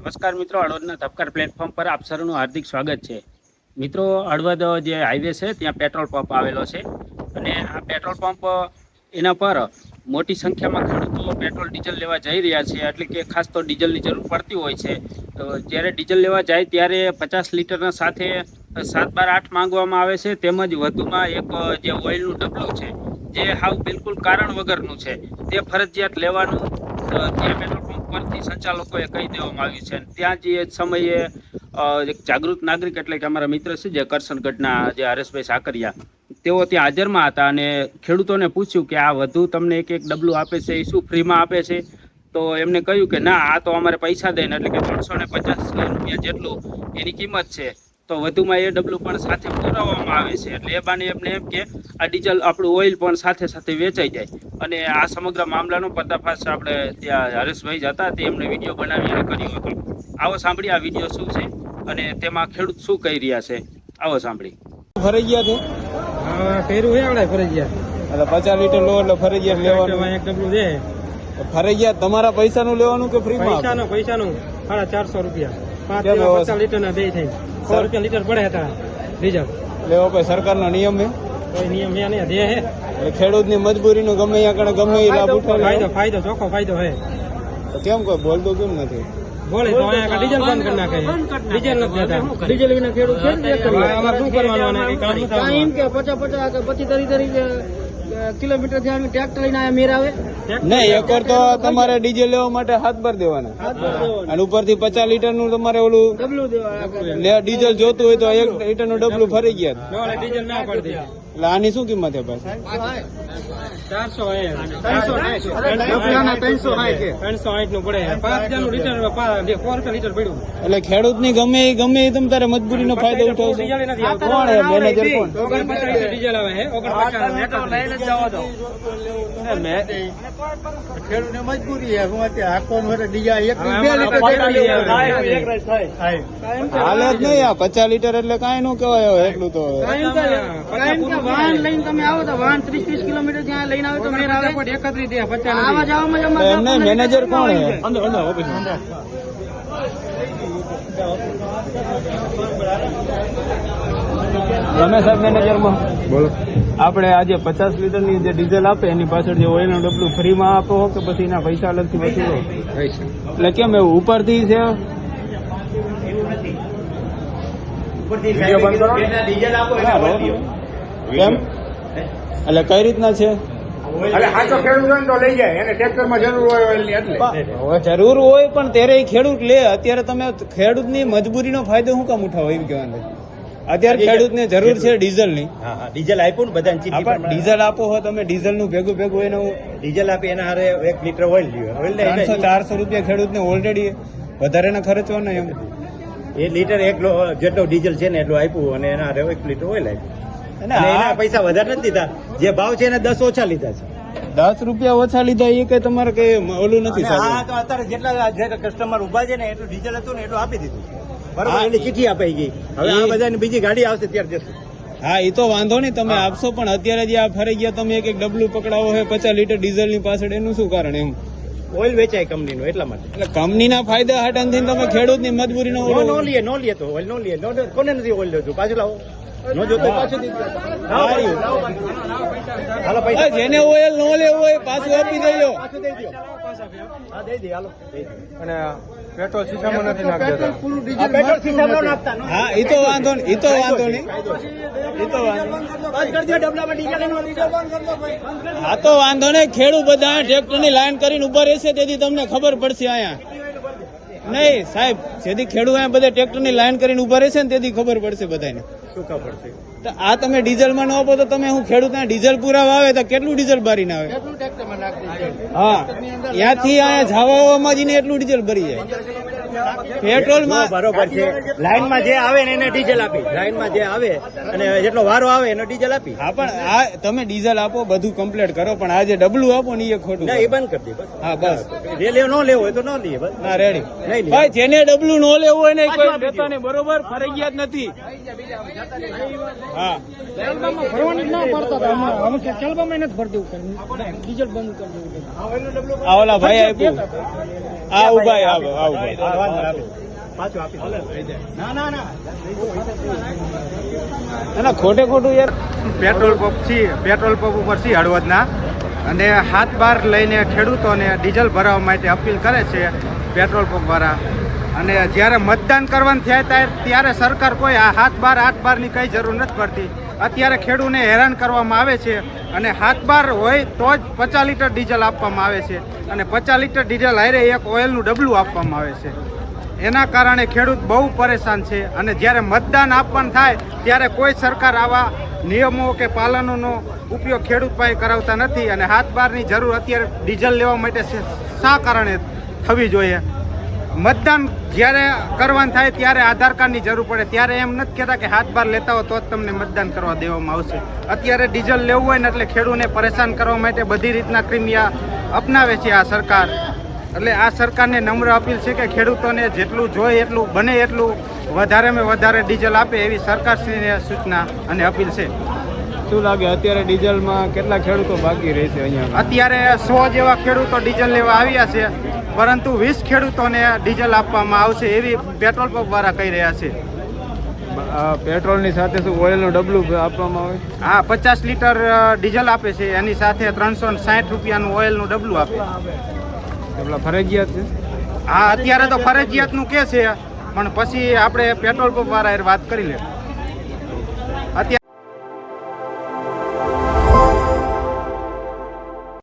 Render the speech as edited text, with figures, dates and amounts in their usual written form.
નમસ્કાર મિત્રો, હળવદના ધબકાર પ્લેટફોર્મ પર આપ સૌનું હાર્દિક સ્વાગત છે। મિત્રો, હળવદ જે હાઈવે છે ત્યાં પેટ્રોલ પંપ આવેલો છે અને આ પેટ્રોલ પંપ એના પર મોટી સંખ્યામાં ખેડૂતો પેટ્રોલ ડીઝલ લેવા જઈ રહ્યા છે। એટલે કે ખાસ તો ડીઝલની જરૂર પડતી હોય છે। તો જ્યારે ડીઝલ લેવા જાય ત્યારે 50 લીટરના સાથે 7-12-8 માંગવામાં આવે છે। તેમજ વધુમાં એક જે ઓઇલનું ડબલું છે જે હાવ બિલકુલ કારણ વગરનું છે તે ફરજિયાત લેવાનું ત્યાં પેટ્રોલ પંપ પરથી સંચાલકોએ કહી દેવામાં આવ્યું છે। ત્યાં જે સમયે એક જાગૃત નાગરિક એટલે કે અમારા મિત્ર છે જે કરસનગઢના જે હરેશભાઈ સાકરિયા, તેઓ ત્યાં હાજરમાં હતા અને ખેડૂતોને પૂછ્યું કે આ વધુ તમને એક ડબલું આપે છે એ શું ફ્રીમાં આપે છે? તો એમને કહ્યું કે ના, આ તો અમારે પૈસા દઈને એટલે કે 350 રૂપિયા જેટલું એની કિંમત છે, તો વધુમાં એ ડબલું પણ સાથે પુરાવવામાં આવે છે। એટલે એ બાને એમને એમ કે આ ડીઝલ આપણું ઓઇલ પણ સાથે સાથે વેચાઈ જાય। અને આ સમગ્ર મામલાનો પર્દાફાશ આપણે ત્યાં હરેશભાઈ જ હતા તે એમને વિડીયો બનાવી અને કર્યો હતો। આવો સાંભળી આ વિડીયો શું છે અને તેમાં ખેડૂત શું કહી રહ્યા છે, આવો સાંભળી। ફરજિયાત છે? હા, કર્યું છે આપણે ફરજિયાત। એટલે 50 લીટર લો એટલે ફરજિયાત લેવાનું? એક ડબલું છે ફરજિયાત તમારા પૈસાનું લેવાનું કે ફ્રીમાં? પૈસાનું 450 રૂપિયા 50 લીટરના બે થઈ 100 રૂપિયા લીટર પડે હતા ડીઝલ લેવો કોઈ સરકારનો નિયમ છે? કોઈ નિયમ નહીં દે છે એટલે ખેડૂતની મજબૂરીનો ગમે ત્યાં ગમે એ લાભ ઉઠાવે? ફાયદો ચોખ્ખો ફાયદો છે। તો કેમ કોઈ બોલતું કેમ નથી? બોલે તો અહીંયા ડીઝલ બંધ કરી નાખે, ડીઝલ નથી દેતા। ડીઝલ વિના ખેડૂત અમારે શું કરવાનું? એમ કે 50 કે 25-30 કિલોમીટર થી આવી ટ્રેક્ટર લઈને આયા મેર આવે નહીં, એકવાર તો તમારે ડીઝલ લેવા માટે હાથ ભર દેવાના અને ઉપરથી 50 લીટર નું તમારે ઓલું ડીઝલ જોતું હોય તો 1 લીટર નું ડબલું ફરી ગયા ડીઝલ ના પડતી। એટલે આની શું કિંમત છે પાછી? 360 નું પડે, 5000 નું લીટર 4 લીટર પડ્યું। એટલે ખેડૂત ની ગમે એ તમ તારે મજબૂરીનો ફાયદો ઉઠાવશે? કોણ હે મેનેજર? કોણ? 49 ડીઝલ આવે છે 49 ખેડૂતને મજબૂરી છે, હું અત્યારે હાંકવાનું હોય ડીઝલ 1 હાલે જ નહીં। આ 50 લીટર એટલે કાંઈ નું કહેવાય હવે એટલું તો। વાહન લઈને તમે આવો તો વાહન 30 કિલોમીટર ત્યાં લઈને આવે તો મેર આવે 31 દે 50 આવા જવામાં એમને મેનેજર કોણ હે? રમેશ સાહેબ મેનેજરમાં બોલો। આપણે આજે 50 લીટરની જે ડીઝલ આપે એની પાછળ જે ઓઇલનું ડબલું ફ્રીમાં આપો કે પછી એના પૈસા અલગથી વસૂલો? એટલે કેમ એવું ઉપરથી છે? કેમ એટલે કઈ રીતના છે? જરૂર હોય પણ ત્યારે ખેડૂત લે। અત્યારે તમે ખેડૂતની મજબૂરીનો ફાયદો શું કામ ઉઠાવો એમ કહેવાનું? અત્યારે ખેડૂતને જરૂર છે ડીઝલની। ડીઝલ આપ્યું ને બધા ડીઝલ આપો હો તમે, ડીઝલ નું ભેગું એનું ડીઝલ આપી એના હારે 1 લીટર ઓઇલ લ્યો, 300-400 રૂપિયા ખેડૂતને ઓલરેડી વધારે ખર્ચવાનો એમ। એ લીટર જેટલો ડીઝલ છે ને એટલું આપ્યું અને એના હારે 1 લીટર ઓઇલ આપ્યું અને એના પૈસા વધારે નથી દીધા, જે ભાવ છે એને 10 ઓછા લીધા છે। 10 રૂપિયા ઓછા લીધા એ કઈ તમારે કઈ ઓલું નથી? હા, તો અત્યારે જેટલા કસ્ટમર ઉભા છે ને એટલું ડીઝલ હતું ને એટલું આપી દીધું બરાબર, એની ચીઠી અપાઈ ગઈ। હવે આ બધાની બીજી ગાડી આવશે ત્યારે જશું। હા, એ તો વાંધો નહીં, તમે આપશો પણ અત્યારે જે આ ફરી ગયા તમે એક ડબલું પકડાવો છે 50 લીટર ડીઝલ ની પાછળ, એનું શું કારણ એમ? ઓઇલ વેચાય કંપનીનું એટલા માટે। એટલે કંપનીના ફાયદા હાટાથી તમે ખેડૂતની મજબૂરીનો નો લે તો ઓઇલ નો લે, કોને નથી ઓઇલ લેતું? પાછું લાવો, નો જોતો પાછું હાલો પૈસા જેને ઓઇલ નો લેવું હોય પાછું આપી દેજો। હા, દઈ દે હાલો। અને પેટ્રોલ શીશામાં નથી નાખતા? પેટ્રોલ શીશામાં નાખતા હા, એ તો વાંધો નહીં, એ તો વાંધો નહીં। હા, તો વાંધો નહીં, ખેડૂત બધા ટ્રેક્ટરની લાઈન કરીને ઉભા રહેશે તેથી તમને ખબર પડશે અહીંયા નહીં સાહેબ, જેથી ખેડૂત અહીંયા બધા ટ્રેક્ટરની લાઈન કરીને ઉભા રહેશે ને તેથી ખબર પડશે બધાને। શું ખબર પડશે? તો આ તમે ડીઝલમાં ન આપો તો તમે હું ખેડૂતના ડીઝલ પુરાવા આવે તો કેટલું ડીઝલ ભરીને આવે? હા, ત્યાંથી અહીંયા જવામાં જઈને એટલું ડીઝલ ભરી જાય પેટ્રોલમાં। બરોબર છે, લાઈનમાં જે આવે ને એને ડીઝલ આપી, લાઈનમાં જે આવે અને જેટલો વારો આવે એનો ડીઝલ આપી। હા, પણ આ તમે ડીઝલ આપો બધું કમ્પ્લીટ કરો પણ આ જે ડબલું આપો ને એ ખોટું। ના, એ બંધ કરી દે બસ। હા, બસ ન લેવો હોય તો ન લઈએ બસ। ના, રેડી નહીં ભાઈ, જેને ડબલું ન લેવું હોય ને કોઈ દેતા નહીં, બરોબર? ફરજિયાત નથી। હા, ભરવાની ના પડતા અમે કેલબામાં નથી ભરતી ડીઝલ બંધ કરી દેવું। આ ઓલા ભાઈ આપ્યું આ ઉભા આવો આવો હા, વાંધો નહીં, પાછું આપી દો. ના એના ખોટે ખોટું યાર પેટ્રોલ પંપ ઉપર છે હળવદના અને હાથ બાર લઈને ખેડૂતોને ડીઝલ ભરાવવા માટે અપીલ કરે છે પેટ્રોલ પંપ વાળા. અને જ્યારે મતદાન કરવાનું થાય ત્યારે સરકાર કોઈ આ હાથ બારની કઈ જરૂર નથી પડતી. અત્યારે ખેડૂતને હેરાન કરવામાં આવે છે અને હાથ બાર હોય તો જ 50 લીટર ડીઝલ આપવામાં આવે છે અને 50 લીટર ડીઝલ હારે એક ઓઇલનું ડબલું આપવામાં આવે છે. એના કારણે ખેડૂત બહુ પરેશાન છે અને જ્યારે મતદાન આપવાનું થાય ત્યારે કોઈ સરકાર આવા નિયમો કે પાલનોનો ઉપયોગ ખેડૂત પાસે કરાવતા નથી. અને હાથ બારની જરૂર અત્યારે ડીઝલ લેવા માટે શા કારણે થવી જોઈએ? મતદાન જ્યારે કરવાનું થાય ત્યારે આધાર કાર્ડની જરૂર પડે, ત્યારે એમ નથી કહેતા કે હાથ બાર લેતા હો તો જ તમને મતદાન કરવા દેવામાં આવશે. અત્યારે ડીઝલ લેવું હોય ને એટલે ખેડૂતને પરેશાન કરવા માટે બધી રીતના ક્રિમિયા અપનાવે છે આ સરકાર. એટલે આ સરકારને નમ્ર અપીલ છે કે ખેડૂતોને જેટલું જોઈએ એટલું બને એટલું વધારેમાં વધારે ડીઝલ આપે એવી સરકારશ્રીને સૂચના અને અપીલ છે. શું લાગે અત્યારે ડીઝલમાં કેટલા ખેડૂતો બાકી રહેશે અહીંયા? અત્યારે 100 જેવા ખેડૂતો ડીઝલ લેવા આવ્યા છે, પરંતુ 20 ખેડૂતોને ડીઝલ આપવામાં આવશે એવી પેટ્રોલ પંપ વાળા કહી રહ્યા છે. પેટ્રોલની સાથે શું ઓઇલનું ડબલું આપવામાં આવે? હા, 50 લીટર ડીઝલ આપે છે, એની સાથે 360 રૂપિયાનું ઓઇલનું ડબલું આપે. એટલા ફરજિયાત છે? હા, અત્યારે તો ફરજિયાતનું કે છે, પણ પછી આપણે પેટ્રોલ પંપ વાળા વાત કરી લે.